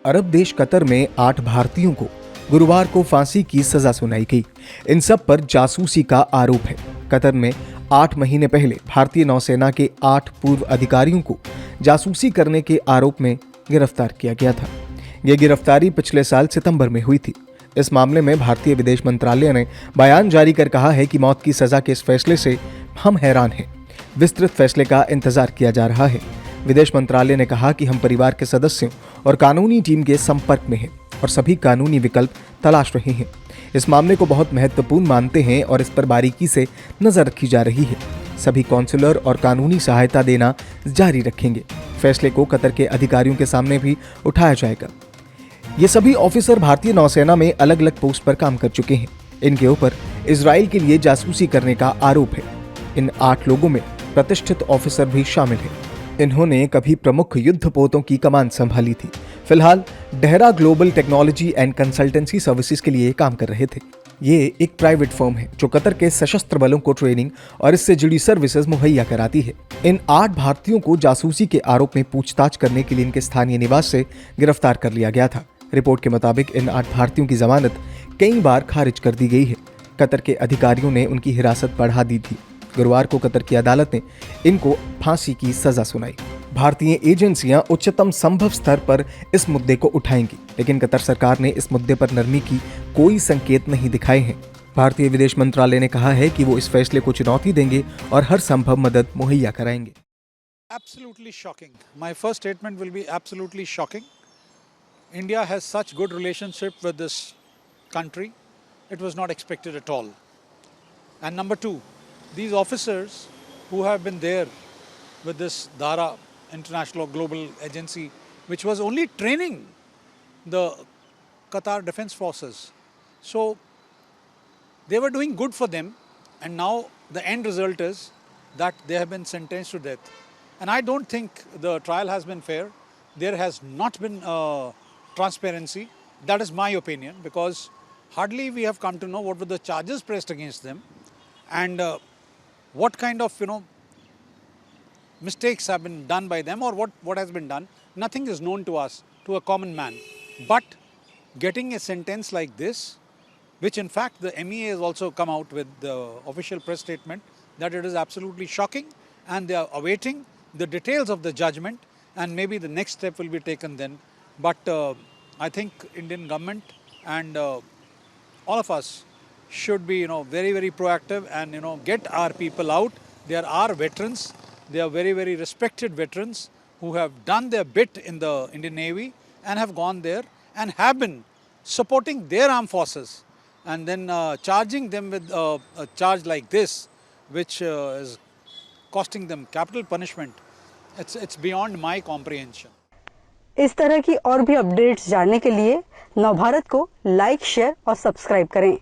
अरब देश कतर में 8 भारतीयों को गुरुवार को फांसी की सजा सुनाई गई। इन सब पर जासूसी का आरोप है। कतर में 8 महीने पहले भारतीय नौसेना के 8 पूर्व अधिकारियों को जासूसी करने के आरोप में गिरफ्तार किया गया था। यह गिरफ्तारी पिछले साल सितंबर में हुई थी। इस मामले में भारतीय विदेश मंत्रालय ने बयान जारी कर कहा है कि मौत की सजा के इस फैसले से हम हैरान हैं। विस्तृत फैसले का इंतजार किया जा रहा है। विदेश मंत्रालय ने कहा कि हम परिवार के सदस्यों और कानूनी टीम के संपर्क में हैं और सभी कानूनी विकल्प तलाश रहे हैं। इस मामले को बहुत महत्वपूर्ण मानते हैं और इस पर बारीकी से नजर रखी जा रही है। सभी कौंसुलर और कानूनी सहायता देना जारी रखेंगे। फैसले को कतर के अधिकारियों के सामने भी उठाया जाएगा। ये सभी ऑफिसर भारतीय नौसेना में अलग अलग पोस्ट पर काम कर चुके हैं। इनके ऊपर इजराइल के लिए जासूसी करने का आरोप है। इन 8 लोगों में प्रतिष्ठित ऑफिसर भी शामिल हैं। इन्होंने कभी प्रमुख युद्धपोतों की कमान संभाली थी। फिलहाल Dehra global technology and consultancy services के लिए काम कर रहे थे। ये एक प्राइवेट फर्म है जो कतर के सशस्त्र बलों को ट्रेनिंग और इससे जुड़ी सर्विसेज मुहैया कराती है। इन 8 भारतीयों को जासूसी के आरोप में पूछताछ करने के लिए इनके स्थानीय निवास से गिरफ्तार कर लिया गया था। रिपोर्ट के मुताबिक इन 8 भारतीयों की जमानत कई बार खारिज कर दी गई है। कतर के अधिकारियों ने उनकी हिरासत बढ़ा दी थी। गुरुवार को कतर की अदालत ने इनको फांसी की सजा सुनाई। भारतीय एजेंसियां उच्चतम संभव स्तर पर इस मुद्दे को उठाएंगी, लेकिन कतर सरकार ने इस मुद्दे पर नरमी की कोई संकेत नहीं दिखाए हैं। भारतीय विदेश मंत्रालय ने कहा है कि वो इस फैसले को चुनौती देंगे और हर संभव मदद मुहैया कराएंगे। Absolutely shocking. My first statement will be absolutely shocking. India has such good relationship with this country. It was not expected at all. And number 2, these officers who have been there with this DARA International Global Agency, which was only training the Qatar Defense Forces. So they were doing good for them, and now the end result is that they have been sentenced to death. And I don't think the trial has been fair. There has not been transparency. That is my opinion, because hardly we have come to know what were the charges pressed against them, and what kind of mistakes have been done by them, or what has been done. Nothing is known to us, to a common man. But getting a sentence like this, which in fact the MEA has also come out with the official press statement that it is absolutely shocking, and they are awaiting the details of the judgment, and maybe the next step will be taken then. But I think Indian government and all of us should be very, very proactive and get our people out. There are veterans. They are very, very respected veterans who have done their bit in the Indian Navy and have gone there and have been supporting their armed forces, and then charging them with a charge like this, which is costing them capital punishment. It's beyond my comprehension. इस तरह की और भी updates जानने के लिए नवभारत को like, share और सब्सक्राइब करें।